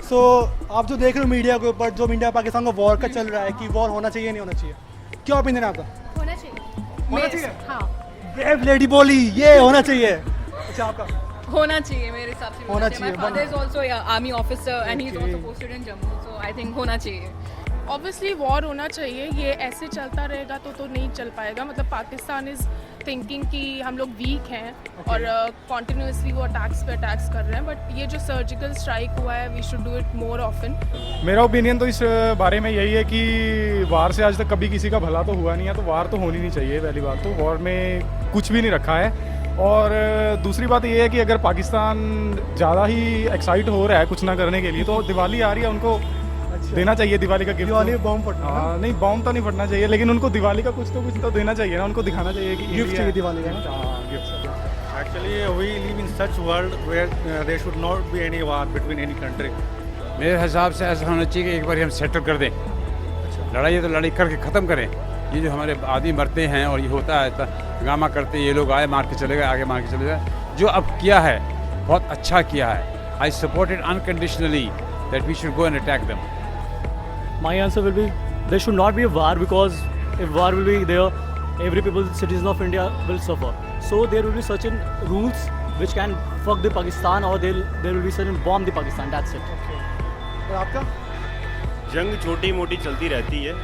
सो आप जो देख रहे हो मीडिया के ऊपर, जो इंडिया पाकिस्तान का वॉर का चल रहा है कि वॉर होना चाहिए नहीं होना चाहिए, क्या ओपिनियन है आपका? होना चाहिए। होना चाहिए? हाँ ब्रेव लेडी बोली ये होना चाहिए। अच्छा आपका? होना चाहिए मेरे हिसाब से। होना चाहिए, My father is also a army officer and he's also posted in Jammu, so I think होना चाहिए। ऑब्वियसली वॉर होना चाहिए। ये ऐसे चलता रहेगा तो नहीं चल पाएगा। मतलब पाकिस्तान इज़ थिंकिंग कि हम लोग वीक हैं और कॉन्टिन्यूसली वो अटैक्स पे अटैक्स कर रहे हैं, बट ये जो सर्जिकल स्ट्राइक हुआ है we should do it more often. मेरा ओपिनियन तो इस बारे में यही है कि वार से आज तक कभी किसी का भला तो हुआ नहीं है, तो वार तो होनी नहीं चाहिए। पहली बात तो वॉर में कुछ भी नहीं रखा है, और दूसरी बात ये है कि अगर पाकिस्तान ज़्यादा ही एक्साइट हो रहा है कुछ ना करने के लिए, तो दिवाली आ रही है, उनको देना चाहिए दिवाली का गिफ्ट। दिवाली में बॉम्ब फटना? हाँ, नहीं बॉम्ब तो नहीं फटना चाहिए, लेकिन उनको दिवाली का कुछ तो देना चाहिए ना, उनको दिखाना चाहिए कि गिफ्ट चाहिए दिवाली का। हाँ gift. Actually, we live in such world where there should not be any war between any country. मेरे हिसाब से ऐसा होना चाहिए कि एक बार हम सेटल कर दें। लड़ाई है तो लड़ाई करके ख़त्म करें। ये जो हमारे आदमी मरते हैं और ये होता है हंगामा करते हैं, ये लोग आए मार के चले गए, आगे मार के चले गए। जो अब किया है बहुत अच्छा किया है। I support it unconditionally that we should go and attack them. My answer will be there should not be a war, because if war will be there, every people, citizen of India will suffer. So there will be certain rules which can fuck the Pakistan, or there will be certain bomb the Pakistan. That's it. और आपका? जंग छोटी मोटी चलती रहती है,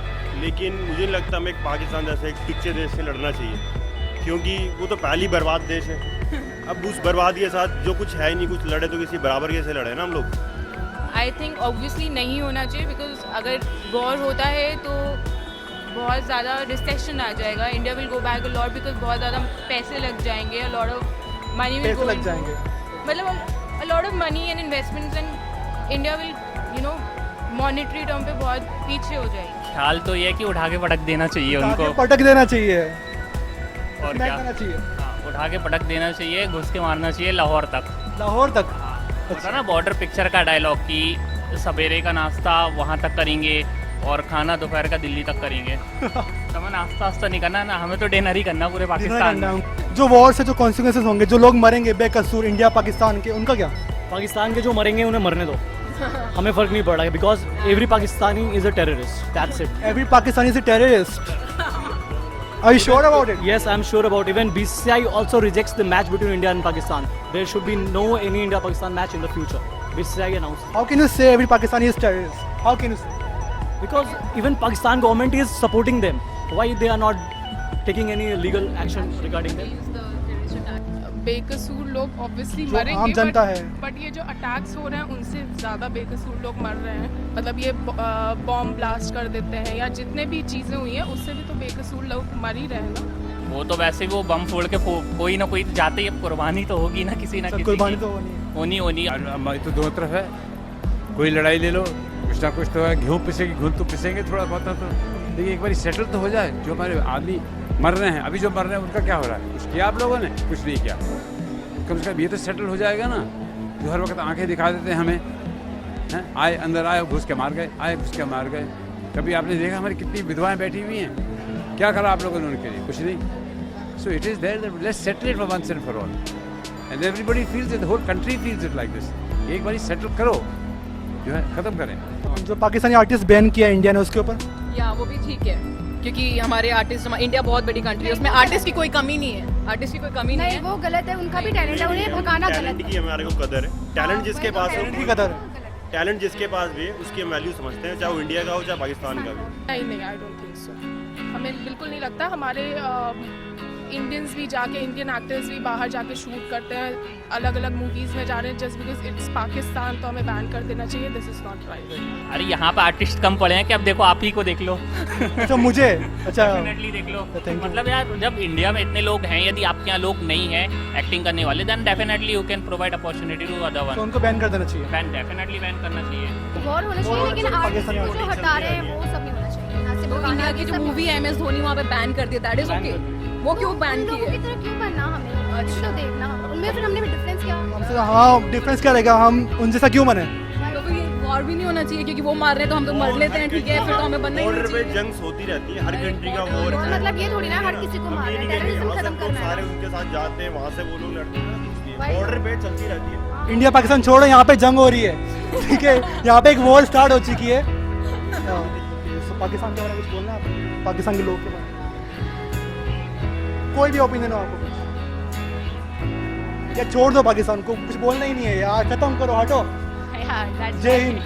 लेकिन मुझे नहीं लगता हमें पाकिस्तान जैसे एक पिछले देश से लड़ना चाहिए, क्योंकि वो तो पहली बर्बाद देश है। अब उस बर्बाद के साथ जो कुछ है ही नहीं, कुछ लड़े तो किसी बराबर के से लड़े ना हम लोग। आई थिंक ऑब्वियसली नहीं होना चाहिए, बिकॉज अगर वॉर होता है तो बहुत ज़्यादा डिस्ट्रैक्शन आ जाएगा। India will go back a lot, because बहुत ज़्यादा पैसे लग जाएंगे, a lot of money will पैसे लग जाएंगे, मतलब a lot of money and investments, and India will monetary term पे बहुत पीछे हो जाएगी। ख्याल तो ये है कि उठा के पटक देना चाहिए उनको, पटक देना चाहिए और क्या करना चाहिए? हाँ, उठा के पटक देना चाहिए, घुस के मारना चाहिए लाहौर तक। लाहौर तक? होता ना बॉर्डर पिक्चर का डायलॉग कि सवेरे का नाश्ता वहाँ तक करेंगे और खाना दोपहर का दिल्ली तक करेंगे। तो हमें नाश्ता नहीं करना ना, हमें तो डिनर ही करना पूरे पाकिस्तान में। जो वॉर से जो कॉन्सिक्वेंसेस होंगे, जो लोग मरेंगे बेकसूर इंडिया पाकिस्तान के, उनका क्या? पाकिस्तान के जो मरेंगे उन्हें मरने दो, हमें फर्क नहीं पड़ रहा है, because every Pakistani is a terrorist. That's it. Every Pakistani is a terrorist? Are you sure about it? Yes, I'm sure about it. Even BCCI also rejects the match between India and Pakistan. There should be no any India-Pakistan match in the future. BCCI announced. How can you say every Pakistani is terrorist? How can you say? Because even Pakistan government is supporting them. Why they are not taking any legal action regarding them? बेकसूर लोग obviously जो मरेंगे, आम जनता है। But ये जो attacks हो रहे हैं उनसे ज़्यादा बेकसूर लोग मर रहे हैं। मतलब ये बॉम्ब ब्लास्ट कर देते हैं या जितने भी चीज़ें हुई हैं उससे भी तो बेकसूर लोग मर ही रहे हैं ना। वो तो वैसे भी वो बम फोड़ के कोई ना कोई जाते ही कुर्बानी तो होगी ना, किसी ना किसी कुर्बानी की। तो होनी होनी हमारी तो दोनों तरफ है, कोई लड़ाई ले लो, कुछ ना कुछ तो है। गेहूँ पिसेगी, घुन तो पिसेंगे थोड़ा बहुत तो, लेकिन एक बार सेटल तो हो जाए। जो हमारे आदमी मर रहे हैं, अभी जो मर रहे हैं उनका क्या हो रहा है? कुछ किया आप लोगों ने? कुछ नहीं किया। कम से कम ये तो सेटल हो जाएगा ना। जो हर वक्त आंखें दिखा देते हैं हमें, हैं आए अंदर आए घुस के मार गए, आए घुस के मार गए। कभी आपने देखा हमारी कितनी विधवाएं बैठी हुई हैं? क्या करा आप लोगों ने उनके लिए? कुछ नहीं। So it is there, let's settle it once and for all, and everybody feels it, the whole country feels it like this. एक बार सेटल करो, जो है ख़त्म करें। जो पाकिस्तानी आर्टिस्ट बैन किया इंडिया ने, उसके ऊपर या वो भी ठीक है, क्योंकि हमारे आर्टिस्ट, इंडिया बहुत बड़ी कंट्री है, उसमें आर्टिस्ट की कोई कमी नहीं है। आर्टिस्ट की कोई कमी नहीं है। वो गलत है, उनका भी टैलेंट है, उन्हें भगाना गलत टैलेंट है। की हमारे को कदर है। टैलेंट जिसके पास हो, की कदर है। टैलेंट जिसके पास भी है उसकी हम वैल्यू समझते हैं, चाहे वो इंडिया का हो चाहे पाकिस्तान का भी। नहीं, आई डोंट थिंक सो। हमें बिल्कुल नहीं लगता। हमारे इंडियंस भी जाके, इंडियन एक्टर्स भी बाहर जाके शूट करते हैं, अलग अलग मूवीज़ में जा रहे हैं। जस्ट बिकॉज इट्स पाकिस्तान तो हमें बैन कर देना चाहिए। This is not right. अरे यहाँ पे आर्टिस्ट कम पड़े हैं कि अब देखो आप ही को देख लो। अच्छा मुझे, अच्छा डेफिनेटली देख लो। मतलब यार जब इंडिया में इतने लोग हैं, यदि आपके यहाँ लोग नहीं हैं एक्टिंग करने वाले, then definitely you can provide opportunity to other one. तो उनको बैन कर देना चाहिए। बैन डेफिनेटली बैन करना चाहिए। वॉर होना चाहिए, लेकिन आर्टिस्ट जो हटा रहे हैं वो सब नहीं होना चाहिए। यहाँ से भगाना, इंडिया की जो सब नहीं मूवी है MS धोनी वहाँ पे बैन कर दिया, दैट इज ओके। वो क्यों बैन उन की लोगों है? की तरह क्यों बनना हमें? अच्छा देखना उनमें, फिर हमने भी डिफरेंस क्या? हाँ, डिफरेंस क्या रहेगा? हम उन जैसा क्यों बने? क्योंकि ये वॉर भी नहीं होना चाहिए क्योंकि वो मार रहे हैं तो हम तो मर लेते हैं, ठीक है, फिर तो हमें बनना ही नहीं बॉर्डर पे चाहिए। जंग होती रहती है, हर कंट्री का वॉर वॉर मतलब ये थोड़ी ना हर किसी को मारना है, टेररिज्म खत्म करना सारे है। उनके साथ जाते हैं, वहाँ से वो लोग लड़ते हैं, वही। बॉर्डर पे चलती रहती है। इंडिया पाकिस्तान छोड़ो, यहाँ पे जंग हो रही है, ठीक है, यहाँ पे एक वॉर स्टार्ट हो चुकी है। तो पाकिस्तान के बारे में कुछ बोलना है आपको? पाकिस्तान के लोग के बारे में कोई भी ओपिनियन हो आपको? या छोड़ दो पाकिस्तान को, कुछ बोलना ही नहीं है यार, खत्म करो, हटो। जय हिंद।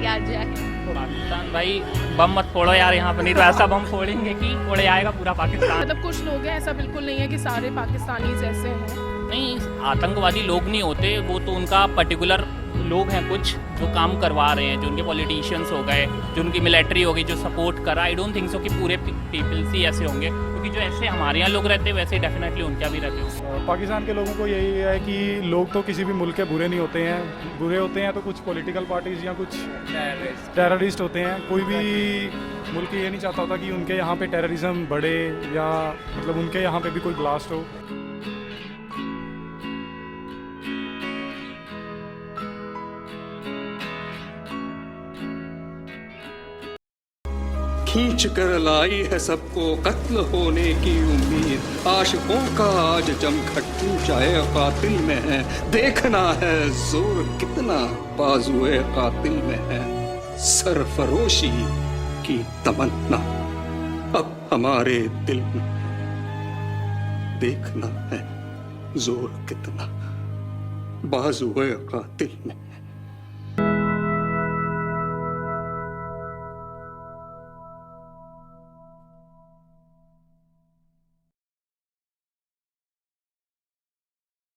यार जय हिंद। पाकिस्तान भाई बम मत फोड़ो यार यहाँ पर, नहीं तो ऐसा बम फोड़ेंगे कि उड़ जाएगा पूरा पाकिस्तान। मतलब कुछ लोग हैं, ऐसा बिल्कुल नहीं है कि सारे पाकिस्तानीज ऐसे हैं। नहीं, आतंकवादी लोग नहीं होते, वो तो उनका पर्टिकुलर लोग हैं कुछ जो काम करवा रहे हैं, जो उनके पॉलिटिशियंस हो गए, जो उनकी मिलिट्री होगी जो सपोर्ट करा। आई डोंट थिंक सो कि पूरे पीपल्स ही ऐसे होंगे, क्योंकि जो ऐसे हमारे यहाँ लोग रहते हैं वैसे डेफिनेटली उनके यहाँ भी रहते होंगे। पाकिस्तान के लोगों को यही है कि लोग तो किसी भी मुल्क के बुरे नहीं होते हैं, बुरे होते हैं तो कुछ पॉलिटिकल पार्टीज या कुछ टेररिस्ट होते हैं। कोई भी मुल्क ये नहीं चाहता होता कि उनके यहाँ पे टेररिज्म बढ़े या मतलब उनके यहाँ पे भी कोई ब्लास्ट हो। खींच कर लाई है सबको कत्ल होने की उम्मीद, आशिकों का आज जमघट जाए कातिल में है, देखना है जोर कितना बाजुए कातिल में है, सरफरोशी की तमन्ना अब हमारे दिल में है, देखना है जोर कितना बाजुए कातिल में।